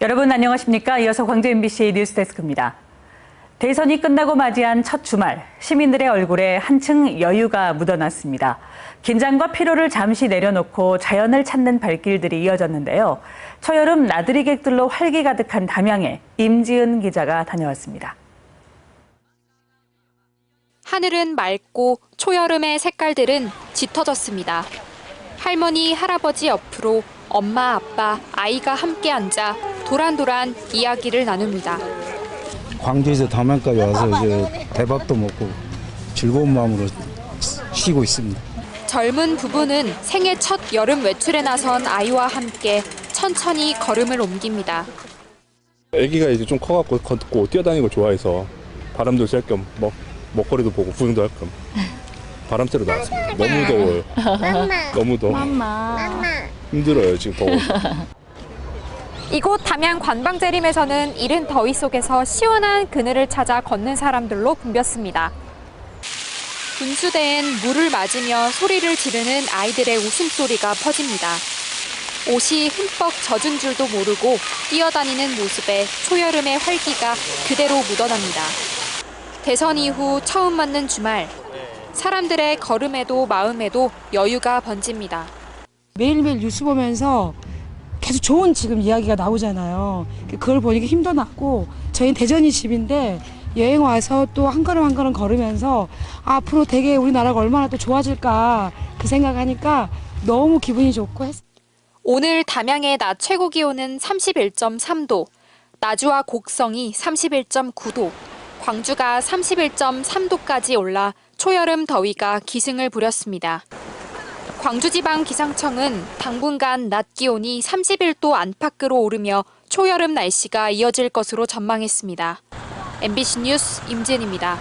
여러분 안녕하십니까? 이어서 광주 MBC 뉴스데스크입니다. 대선이 끝나고 맞이한 첫 주말, 시민들의 얼굴에 한층 여유가 묻어났습니다. 긴장과 피로를 잠시 내려놓고 자연을 찾는 발길들이 이어졌는데요. 초여름 나들이 객들로 활기 가득한 담양에 임지은 기자가 다녀왔습니다. 하늘은 맑고 초여름의 색깔들은 짙어졌습니다. 할머니, 할아버지 옆으로 엄마, 아빠, 아이가 함께 앉아 도란도란 이야기를 나눕니다. 광주에서 담양까지 와서 이제 대박도 먹고 즐거운 마음으로 쉬고 있습니다. 젊은 부부는 생애 첫 여름 외출에 나선 아이와 함께 천천히 걸음을 옮깁니다. 아기가 이제 좀 커갖고 걷고 뛰어다니는 걸 좋아해서 바람도 쐴 겸 먹거리도 보고 구경도 할 겸 바람 쐬러 나왔습니다. 너무 더워요. 너무 더워. 힘들어요 지금 더워서. 이곳 담양 관방재림에서는 이른 더위 속에서 시원한 그늘을 찾아 걷는 사람들로 붐볐습니다. 분수대엔 물을 맞으며 소리를 지르는 아이들의 웃음소리가 퍼집니다. 옷이 흠뻑 젖은 줄도 모르고 뛰어다니는 모습에 초여름의 활기가 그대로 묻어납니다. 대선 이후 처음 맞는 주말, 사람들의 걸음에도 마음에도 여유가 번집니다. 매일매일 뉴스 보면서 계속 좋은 지금 이야기가 나오잖아요. 그걸 보니까 힘도 났고, 저희는 대전이 집인데 여행 와서 또 한 걸음 한 걸음 걸으면서 앞으로 되게 우리나라가 얼마나 또 좋아질까 그 생각하니까 너무 기분이 좋고 했어요. 오늘 담양의 낮 최고 기온은 31.3도, 나주와 곡성이 31.9도, 광주가 31.3도까지 올라 초여름 더위가 기승을 부렸습니다. 광주지방기상청은 당분간 낮 기온이 31도 안팎으로 오르며 초여름 날씨가 이어질 것으로 전망했습니다. MBC 뉴스 임지은입니다.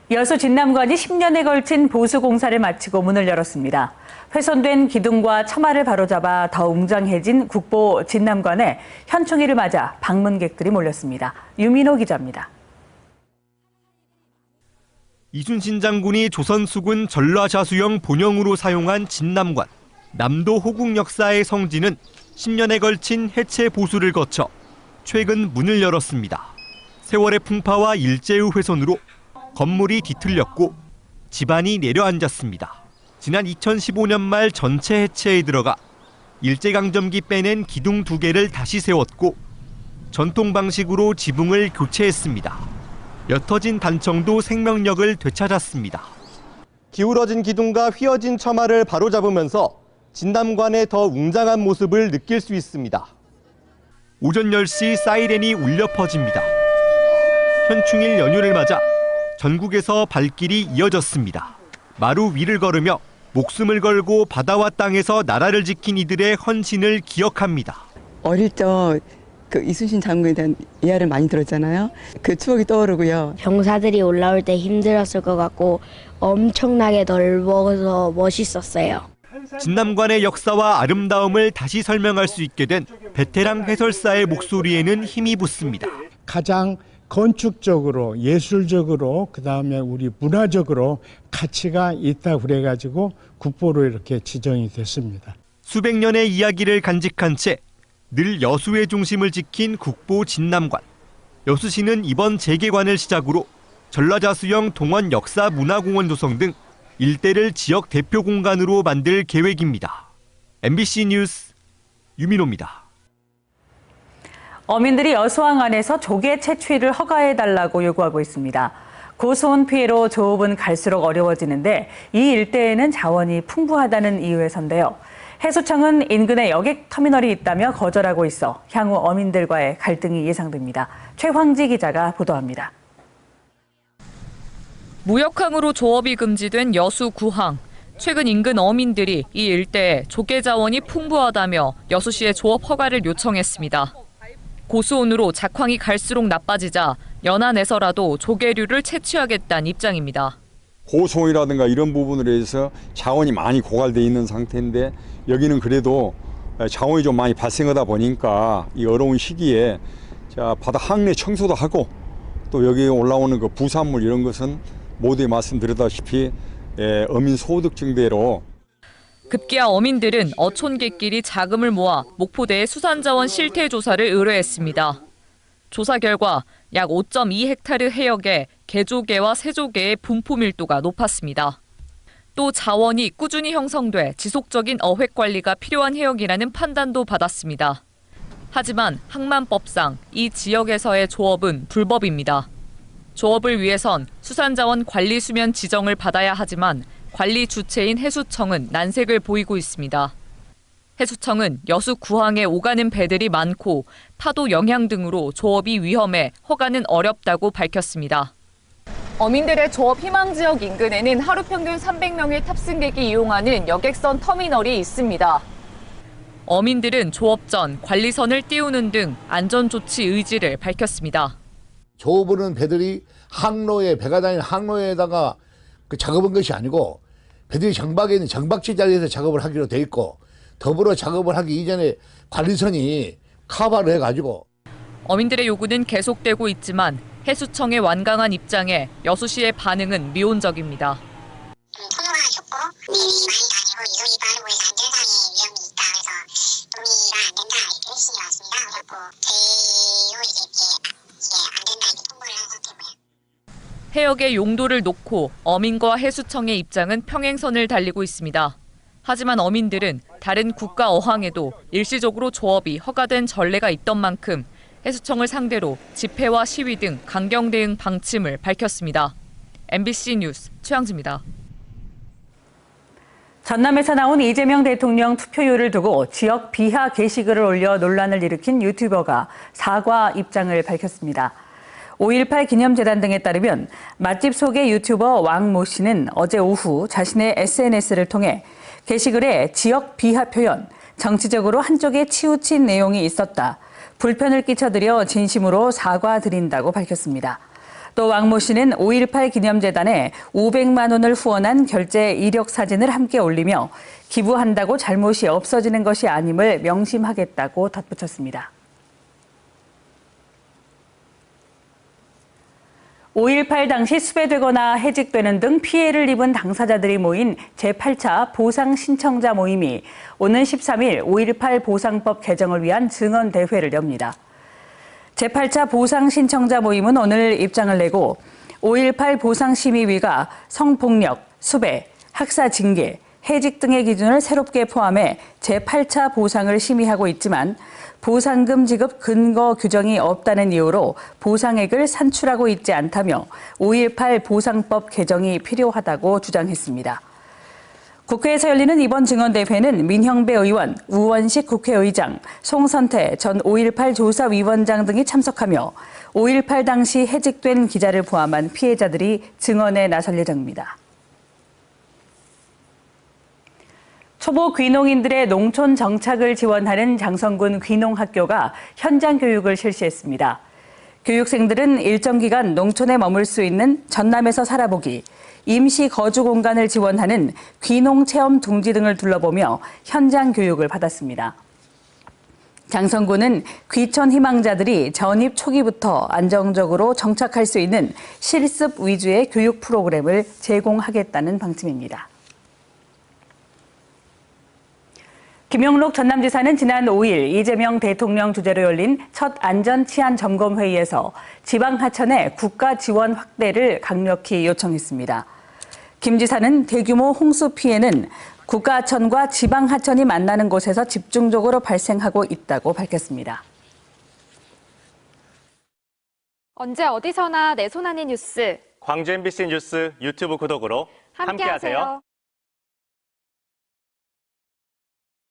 여수 진남관이 10년에 걸친 보수 공사를 마치고 문을 열었습니다. 훼손된 기둥과 처마를 바로잡아 더 웅장해진 국보 진남관에 현충일을 맞아 방문객들이 몰렸습니다. 유민호 기자입니다. 이순신 장군이 조선 수군 전라자수영 본영으로 사용한 진남관. 남도 호국 역사의 성지는 10년에 걸친 해체 보수를 거쳐 최근 문을 열었습니다. 세월의 풍파와 일제의 훼손으로 건물이 뒤틀렸고 집안이 내려앉았습니다. 지난 2015년 말 전체 해체에 들어가 일제강점기 빼낸 기둥 2개를 다시 세웠고 전통 방식으로 지붕을 교체했습니다. 옅어진 단청도 생명력을 되찾았습니다. 기울어진 기둥과 휘어진 처마를 바로잡으면서 진남관의 더 웅장한 모습을 느낄 수 있습니다. 오전 10시 사이렌이 울려 퍼집니다. 현충일 연휴를 맞아 전국에서 발길이 이어졌습니다. 마루 위를 걸으며 목숨을 걸고 바다와 땅에서 나라를 지킨 이들의 헌신을 기억합니다. 어릴 적 그 이순신 장군에 대한 이야기를 많이 들었잖아요. 그 추억이 떠오르고요. 병사들이 올라올 때 힘들었을 것 같고 엄청나게 넓어서 멋있었어요. 진남관의 역사와 아름다움을 다시 설명할 수 있게 된 베테랑 해설사의 목소리에는 힘이 붙습니다. 가장 건축적으로, 예술적으로, 그다음에 우리 문화적으로 가치가 있다고 그래가지고 국보로 이렇게 지정이 됐습니다. 수백 년의 이야기를 간직한 채 늘 여수의 중심을 지킨 국보 진남관. 여수시는 이번 재개관을 시작으로 전라자수영 동원 역사문화공원 조성 등 일대를 지역 대표 공간으로 만들 계획입니다. MBC 뉴스 유민호입니다. 어민들이 여수항안에서 조개 채취를 허가해달라고 요구하고 있습니다. 고수온 피해로 조업은 갈수록 어려워지는데 이 일대에는 자원이 풍부하다는 이유에서인데요. 해수청은 인근에 여객 터미널이 있다며 거절하고 있어 향후 어민들과의 갈등이 예상됩니다. 최황지 기자가 보도합니다. 무역항으로 조업이 금지된 여수 구항. 최근 인근 어민들이 이 일대에 조개 자원이 풍부하다며 여수시에 조업 허가를 요청했습니다. 고수온으로 작황이 갈수록 나빠지자 연안에서라도 조개류를 채취하겠다는 입장입니다. 고수온이라든가 이런 부분으로 해서 자원이 많이 고갈돼 있는 상태인데 여기는 그래도 자원이 좀 많이 발생하다 보니까 이 어려운 시기에 바다 항내 청소도 하고 또 여기 올라오는 그 부산물 이런 것은 모두에 말씀드렸다시피 어민 소득 증대로. 급기야 어민들은 어촌계끼리 자금을 모아 목포대에 수산자원 실태 조사를 의뢰했습니다. 조사 결과 약 5.2헥타르 해역에 개조개와 세조개의 분포 밀도가 높았습니다. 또 자원이 꾸준히 형성돼 지속적인 어획 관리가 필요한 해역이라는 판단도 받았습니다. 하지만 항만법상 이 지역에서의 조업은 불법입니다. 조업을 위해선 수산자원 관리 수면 지정을 받아야 하지만 관리 주체인 해수청은 난색을 보이고 있습니다. 해수청은 여수 구항에 오가는 배들이 많고 파도 영향 등으로 조업이 위험해 허가는 어렵다고 밝혔습니다. 어민들의 조업 희망 지역 인근에는 하루 평균 300명의 탑승객이 이용하는 여객선 터미널이 있습니다. 어민들은 조업 전 관리선을 띄우는 등 안전조치 의지를 밝혔습니다. 조업을 하는 배들이 항로에, 배가 다니는 항로에다가 작업한 것이 아니고 배들이 정박에 있는 정박지 자리에서 작업을 하기로 돼 있고 더불어 작업을 하기 이전에 관리선이 카바를 해가지고. 어민들의 요구는 계속되고 있지만 해수청의 완강한 입장에 여수시의 반응은 미온적입니다. 통로가 좁고 배들이 많이 다니고 이동이 빠르고 해서 안전상의 위험이 있다. 그래서 동의가 안 된다 이렇게 회신이 왔습니다. 그래갖고 저희도 이게 안 된다 이렇게 통보를 한 상태고요. 해역의 용도를 놓고 어민과 해수청의 입장은 평행선을 달리고 있습니다. 하지만 어민들은 다른 국가 어항에도 일시적으로 조업이 허가된 전례가 있던 만큼 해수청을 상대로 집회와 시위 등 강경 대응 방침을 밝혔습니다. MBC 뉴스 최양지입니다. 전남에서 나온 이재명 대통령 투표율을 두고 지역 비하 게시글을 올려 논란을 일으킨 유튜버가 사과 입장을 밝혔습니다. 5.18 기념재단 등에 따르면 맛집 소개 유튜버 왕모 씨는 어제 오후 자신의 SNS를 통해 게시글에 지역 비하 표현, 정치적으로 한쪽에 치우친 내용이 있었다. 불편을 끼쳐드려 진심으로 사과드린다고 밝혔습니다. 또 왕모 씨는 5.18 기념재단에 500만 원을 후원한 결제 이력 사진을 함께 올리며 기부한다고 잘못이 없어지는 것이 아님을 명심하겠다고 덧붙였습니다. 5.18 당시 수배되거나 해직되는 등 피해를 입은 당사자들이 모인 제8차 보상 신청자 모임이 오는 13일 5.18 보상법 개정을 위한 증언대회를 엽니다. 제8차 보상 신청자 모임은 오늘 입장을 내고 5.18 보상심의위가 성폭력, 수배, 학사 징계, 해직 등의 기준을 새롭게 포함해 제8차 보상을 심의하고 있지만 보상금 지급 근거 규정이 없다는 이유로 보상액을 산출하고 있지 않다며 5.18 보상법 개정이 필요하다고 주장했습니다. 국회에서 열리는 이번 증언대회는 민형배 의원, 우원식 국회의장, 송선태 전 5.18 조사위원장 등이 참석하며 5.18 당시 해직된 기자를 포함한 피해자들이 증언에 나설 예정입니다. 초보 귀농인들의 농촌 정착을 지원하는 장성군 귀농학교가 현장 교육을 실시했습니다. 교육생들은 일정 기간 농촌에 머물 수 있는 전남에서 살아보기, 임시 거주 공간을 지원하는 귀농 체험 둥지 등을 둘러보며 현장 교육을 받았습니다. 장성군은 귀촌 희망자들이 전입 초기부터 안정적으로 정착할 수 있는 실습 위주의 교육 프로그램을 제공하겠다는 방침입니다. 김영록 전남지사는 지난 5일 이재명 대통령 주재로 열린 첫 안전치안점검회의에서 지방 하천의 국가 지원 확대를 강력히 요청했습니다. 김 지사는 대규모 홍수 피해는 국가 하천과 지방 하천이 만나는 곳에서 집중적으로 발생하고 있다고 밝혔습니다. 언제 어디서나 내 손 안의 뉴스. 광주 MBC 뉴스 유튜브 구독으로 함께하세요.